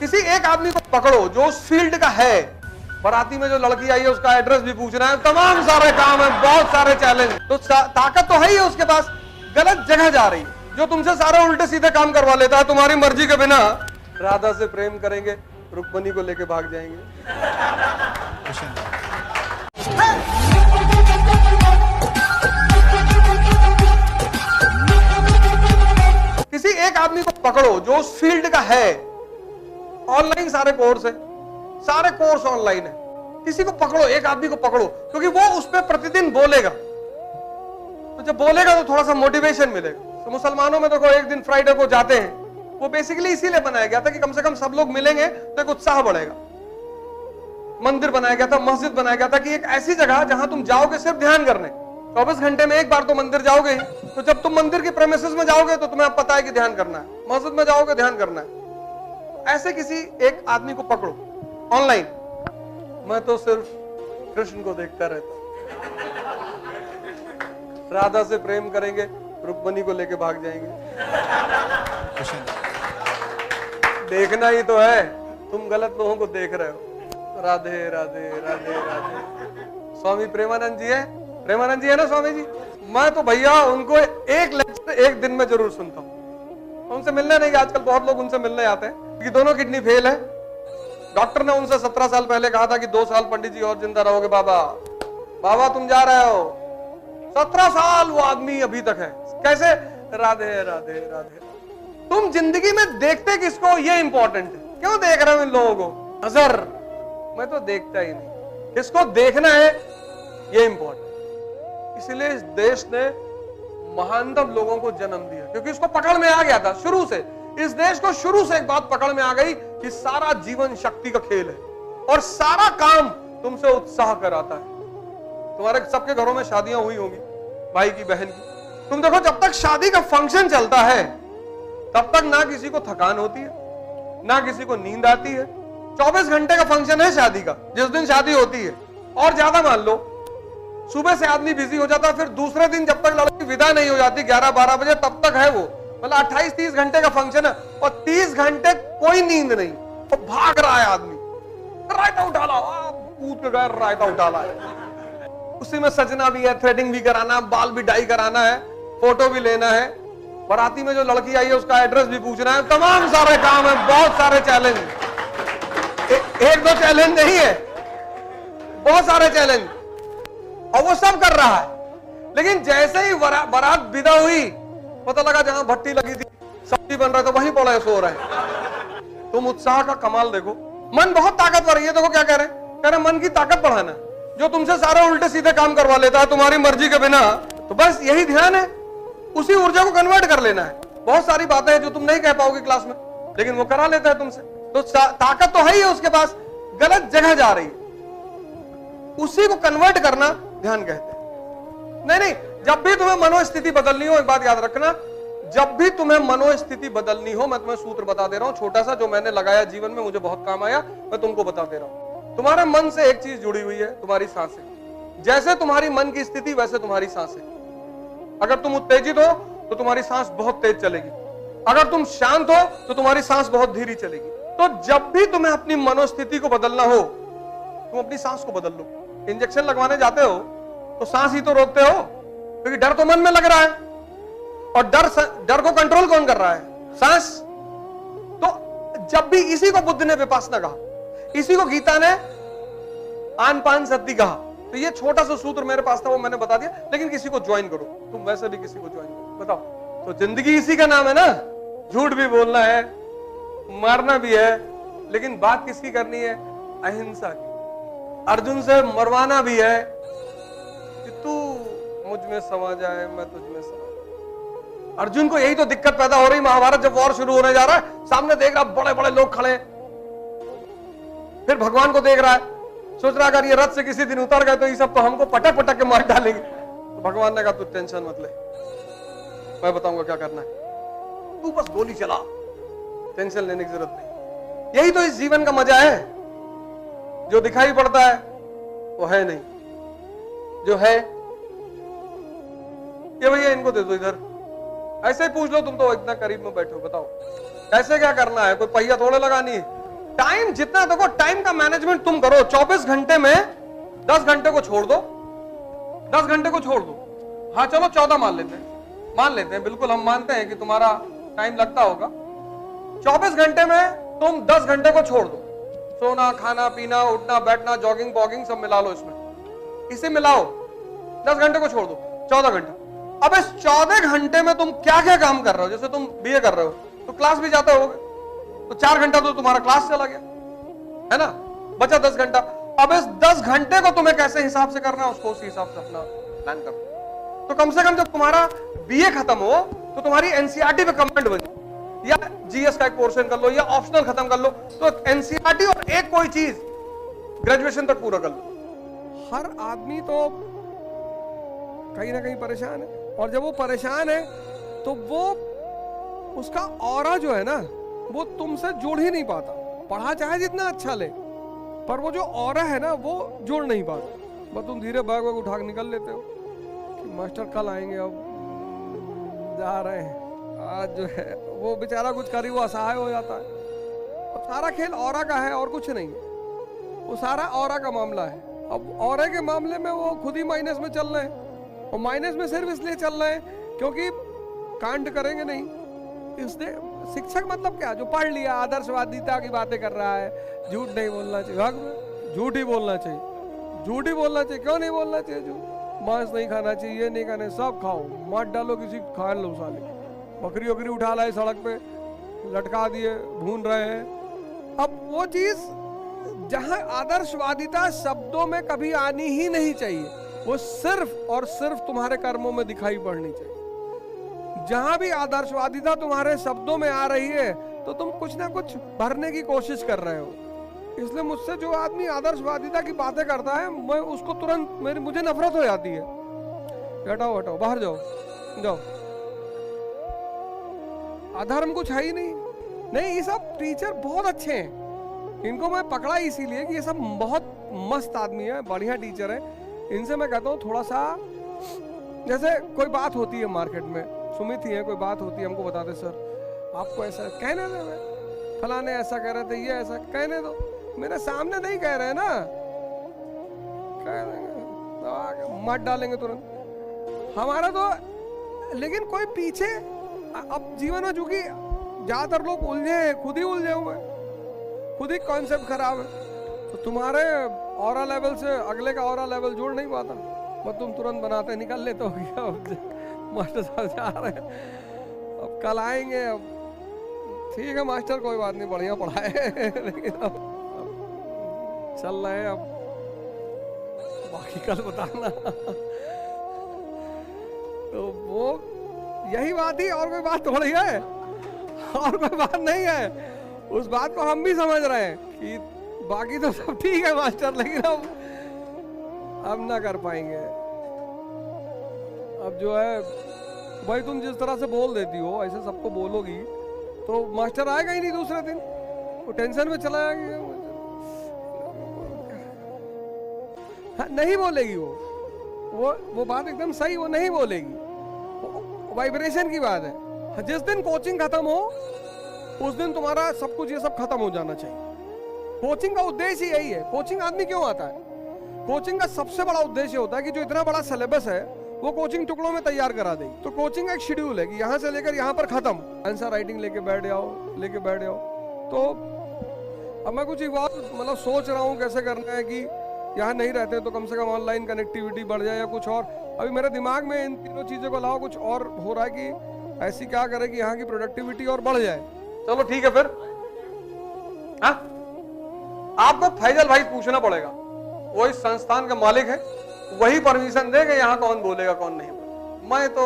किसी एक आदमी को पकड़ो जो उस फील्ड का है। बाराती में जो लड़की आई है उसका एड्रेस भी पूछना है, तमाम सारे काम है, बहुत सारे चैलेंज। तो ताकत तो है ही है उसके पास, गलत जगह जा रही है। जो तुमसे सारे उल्टे सीधे काम करवा लेता है तुम्हारी मर्जी के बिना। राधा से प्रेम करेंगे, रुक्मणी को लेके भाग जाएंगे। किसी एक आदमी को पकड़ो जो उस फील्ड का है। ऑनलाइन सारे कोर्स है, सारे कोर्स ऑनलाइन है। किसी को पकड़ो, एक आदमी को पकड़ो, क्योंकि वो उस पर प्रतिदिन बोलेगा। तो जब बोलेगा तो थोड़ा सा मोटिवेशन मिलेगा। तो मुसलमानों में देखो एक दिन फ्राइडे को जाते हैं, वो बेसिकली इसीलिए बनाया गया था कि कम से कम सब लोग मिलेंगे तो एक उत्साह बढ़ेगा। मंदिर बनाया गया था, मस्जिद बनाया गया था कि एक ऐसी जगह जहां तुम जाओगे सिर्फ ध्यान करने। 24 घंटे में एक बार तो मंदिर जाओगे, तो जब तुम मंदिर की प्रेमिसेस में जाओगे तो तुम्हें अब पता है कि ध्यान करना है, मस्जिद में जाओगे ध्यान करना है। ऐसे किसी एक आदमी को पकड़ो ऑनलाइन। मैं तो सिर्फ कृष्ण को देखता रहता हूं, राधा से प्रेम करेंगे, रुक्मणी को लेके भाग जाएंगे। देखना ही तो है, तुम गलत लोगों को देख रहे हो। राधे राधे राधे राधे। स्वामी प्रेमानंद जी है, प्रेमानंद जी है ना स्वामी जी। मैं तो भैया उनको एक लेक्चर एक दिन में जरूर सुनता हूं। उनसे मिलने नहीं, आजकल बहुत लोग उनसे मिलने आते हैं कि दोनों किडनी फेल है। डॉक्टर ने उनसे 17 साल पहले कहा था कि 2 साल पंडित जी और जिंदा रहोगे बाबा। बाबा तुम जा रहे हो। 17 साल वो आदमी अभी तक है। कैसे? राधे राधे राधे। तुम जिंदगी में देखते किसको, ये इंपॉर्टेंट है। क्यों देख रहे हो इन लोगों को? नजर। मैं तो देखता ही नहीं, किसको देखना है ये इंपॉर्टेंट। इसलिए इस देश ने महानतम लोगों को जन्म दिया, क्योंकि इसको पकड़ में आ गया था शुरू से। इस देश को शुरू से एक बात पकड़ में आ गई कि सारा जीवन शक्ति का खेल है और सारा काम तुमसे उत्साह कराता है। तुम्हारे सबके घरों में शादियां हुई होंगी, भाई की, बहन की। तुम देखो जब तक शादी का फंक्शन चलता है तब तक ना किसी को थकान होती है, ना किसी को नींद आती है। 24 घंटे का फंक्शन है शादी का, जिस दिन शादी होती है। और ज्यादा मान लो, सुबह से आदमी बिजी हो जाता है, फिर दूसरे दिन जब तक लड़की विदा नहीं हो जाती 11-12 बजे, तब तक है वो। मतलब 28-30 घंटे का फंक्शन है और 30 घंटे कोई नींद नहीं, तो भाग रहा है आदमी। रायता उठा ला, कूद के गए, रायता उठा ला। उसी में सजना भी है, थ्रेडिंग भी कराना है, बाल भी डाई कराना है, फोटो भी लेना है। बाराती में जो लड़की आई है उसका एड्रेस भी पूछना है, तमाम सारे काम है, बहुत सारे चैलेंज। एक दो चैलेंज नहीं है, बहुत सारे चैलेंज, और वो सब कर रहा है। लेकिन जैसे ही बारात विदा हुई, पता लगा जहां भट्टी लगी थी, सब्जी बन रहा था, वहीं पड़े सो रहे। तुम उत्साह का कमाल देखो। मन बहुत ताकतवर है। ये देखो क्या कह रहे हैं, कह रहे मन की ताकत बढ़ाना। जो तुमसे सारे उल्टे सीधे काम करवा लेता है तुम्हारी मर्जी के बिना, तो बस यही ध्यान है, उसी ऊर्जा को कन्वर्ट कर लेना है। बहुत सारी बातें हैं जो तुम नहीं कह पाओगे क्लास में, लेकिन वो करा लेता है तुमसे। तो ताकत तो है ही है उसके पास, गलत जगह जा रही है। उसी को कन्वर्ट करना ध्यान कहते हैं। नहीं, जब भी तुम्हें मनोस्थिति बदलनी हो, एक बात याद रखना, जब भी तुम्हें मनोस्थिति बदलनी हो, मैं तुम्हें सूत्र बता दे रहा हूं छोटा सा, जो मैंने लगाया जीवन में, मुझे बहुत काम आया, मैं तुमको बता दे रहा हूं। तुम्हारे मन से एक चीज जुड़ी हुई है, तुम्हारी सांसें। जैसे तुम्हारी मन की स्थिति वैसे तुम्हारी सांसें। अगर तुम उत्तेजित हो तो तुम्हारी सांस बहुत तेज चलेगी, अगर तुम शांत हो तो तुम्हारी सांस बहुत धीरे चलेगी। तो जब भी तुम्हें अपनी मनोस्थिति को बदलना हो, तुम अपनी सांस को बदल लो। इंजेक्शन लगवाने जाते हो तो सांस ही तो रोकते हो, क्योंकि डर तो मन में लग रहा है, और डर को कंट्रोल कौन कर रहा है? सांस। तो जब भी इसी को बुद्ध ने विपासना कहा, इसी को गीता ने आन पान सती कहा। तो ये छोटा सा सूत्र मेरे पास था, वो मैंने बता दिया। लेकिन किसी को ज्वाइन करो, तुम वैसे भी किसी को ज्वाइन करो। बताओ, तो जिंदगी इसी का नाम है ना। झूठ भी बोलना है, मारना भी है, लेकिन बात किसकी करनी है? अहिंसा की। अर्जुन से मरवाना भी है कि तू मुझ में समा जाए, मैं तुझ में समा जाए। अर्जुन को यही तो दिक्कत पैदा हो रही। महाभारत जब वॉर शुरू होने जा रहा है, सामने देख रहा बड़े बड़े लोग खड़े, फिर भगवान को देख रहा है, सोच रहा अगर ये रथ से किसी दिन उतर गए तो ये सब तो हमको पटक पटक के मार डालेंगे। तो भगवान ने कहा तू टेंशन मत ले, मैं बताऊंगा क्या करना है, तू बस गोली चला, टेंशन लेने की जरूरत नहीं। यही तो इस जीवन का मजा है। जो दिखाई पड़ता है वो है नहीं, जो है ये भैया इनको दे दो इधर, ऐसे ही पूछ लो। तुम तो इतना करीब में बैठो, बताओ कैसे क्या करना है? कोई पहिया थोड़े लगानी है, टाइम जितना देखो, टाइम का मैनेजमेंट तुम करो। 24 घंटे में 10 घंटे को छोड़ दो, 10 घंटे को छोड़ दो। हाँ चलो 14 मान लेते हैं, बिल्कुल हम मानते हैं कि तुम्हारा टाइम लगता होगा। 24 घंटे में तुम 10 घंटे को छोड़ दो। सोना, खाना, पीना, उठना, बैठना, जॉगिंग, वॉगिंग सब मिला लो इसमें, इसे मिलाओ। 10 घंटे को छोड़ दो, 14 घंटे। अब इस 14 घंटे में तुम क्या क्या काम कर रहे हो? जैसे तुम बीए कर रहे हो तो क्लास भी जाते होगे, तो 4 घंटा तो तुम्हारा क्लास चला गया, है ना, बचा 10 घंटा। अब इस 10 घंटे को तुम्हें कैसे हिसाब से करना है, उसको उसी हिसाब से अपना प्लान करो। तो कम से कम जब तुम्हारा बीए खत्म हो तो तुम्हारी एनसीईआरटी पे कमेंट बने, या जीएस का एक पोर्शन कर लो, या ऑप्शनल खत्म कर लो। तो एनसीईआरटी और एक कोई चीज ग्रेजुएशन तक पूरा कर लो। हर आदमी तो कहीं ना कहीं परेशान है, और जब वो परेशान है तो वो उसका ऑरा जो है ना, वो तुमसे जुड़ ही नहीं पाता। पढ़ा चाहे जितना अच्छा ले, पर वो जो ऑरा है ना वो जुड़ नहीं पाता। बस तुम धीरे बैग उठा के निकल लेते हो कि मास्टर कल आएंगे, अब जा रहे हैं। आज जो है वो बेचारा कुछ करी, वो असहाय हो जाता है। और सारा खेल ऑरा का है और कुछ नहीं है, वो सारा ऑरा का मामला है। अब ऑरा के मामले में वो खुद ही माइनस में चल रहे हैं, और माइनस में सिर्फ इसलिए चल रहे हैं क्योंकि कांड करेंगे नहीं। इसलिए शिक्षक मतलब क्या, जो पढ़ लिया, आदर्शवादिता की बातें कर रहा है, झूठ नहीं बोलना चाहिए, झूठ ही बोलना चाहिए, झूठ ही बोलना चाहिए। क्यों नहीं बोलना चाहिए? झूठ, मांस नहीं खाना चाहिए, ये नहीं खाना, सब खाओ, मार डालो, किसी को खा लो साले। बकरी वकरी उठा लाए, सड़क पे लटका दिए, भून रहे हैं। अब वो चीज जहां आदर्शवादिता शब्दों में कभी आनी ही नहीं चाहिए, वो सिर्फ और सिर्फ तुम्हारे कर्मों में दिखाई पड़नी चाहिए। जहां भी आदर्शवादिता तुम्हारे शब्दों में आ रही है तो तुम कुछ ना कुछ भरने की कोशिश कर रहे हो। इसलिए मुझसे जो आदमी आदर्शवादिता की बातें करता है, मैं उसको तुरंत मुझे नफरत हो जाती है। हटाओ हटाओ, बाहर जाओ जाओ, अधर्म कुछ है ही नहीं। नहीं, ये सब टीचर बहुत अच्छे हैं, इनको मैं पकड़ा इसीलिए कि ये सब बहुत मस्त आदमी है, बढ़िया टीचर है। इनसे मैं कहता हूँ थोड़ा सा, जैसे कोई बात होती है मार्केट में, सुमित ही है, कोई बात होती है, हमको बताते सर आपको ऐसा कहने दो, फलाने ऐसा कह रहे थे, ये ऐसा कहने दो, मेरे सामने नहीं कह रहे ना, कह देंगे, मत डालेंगे तुरंत हमारा तो। लेकिन कोई पीछे, अब जीवन में चूंकि ज्यादातर लोग उलझे हैं, खुद ही उलझे हुए, खुद ही कॉन्सेप्ट खराब है, तो तुम्हारे ऑरा लेवल से अगले का ऑरा लेवल जुड़ नहीं पाता, बस तुम तुरंत बनाते निकल लेते हो गया। मास्टर साहब जा रहे हैं, अब कल आएंगे, अब ठीक है मास्टर कोई बात नहीं, बढ़िया पढ़ाए, लेकिन अब चल रहे हैं, अब बाकी कल बताना। तो वो यही बात ही, और कोई बात थोड़ी है, और कोई बात नहीं है। उस बात को हम भी समझ रहे हैं कि बाकी तो सब ठीक है मास्टर, लेकिन अब ना कर पाएंगे। अब जो है भाई, तुम जिस तरह से बोल देती हो ऐसे सबको बोलोगी तो मास्टर आएगा ही नहीं दूसरे दिन, वो टेंशन में चला जाएगा। हाँ, नहीं बोलेगी वो बात एकदम सही, वो नहीं बोलेगी, वाइब्रेशन की बात है। जिस दिन कोचिंग खत्म हो उस दिन तुम्हारा सब कुछ ये सब खत्म हो जाना चाहिए। कोचिंग का उद्देश्य यही है। कोचिंग आदमी क्यों आता है? कोचिंग का सबसे बड़ा उद्देश्य होता है कि जो इतना बड़ा सिलेबस है वो कोचिंग टुकड़ों में तैयार करा देगी। तो कोचिंग एक शेड्यूल है कि यहाँ से लेकर यहाँ पर खत्म, आंसर राइटिंग लेके बैठ जाओ। तो अब मैं कुछ मतलब सोच रहा हूँ कैसे करना है कि यहाँ नहीं रहते तो कम से कम ऑनलाइन कनेक्टिविटी बढ़ जाए या कुछ और। अभी मेरे दिमाग में इन तीनों चीजों के अलावा कुछ और हो रहा है कि ऐसी क्या करें कि यहाँ की प्रोडक्टिविटी और बढ़ जाए। चलो ठीक है फिर, हाँ आपको फैजल भाई पूछना पड़ेगा, वो इस संस्थान के मालिक है, वही परमिशन देगा यहाँ कौन बोलेगा कौन नहीं। मैं तो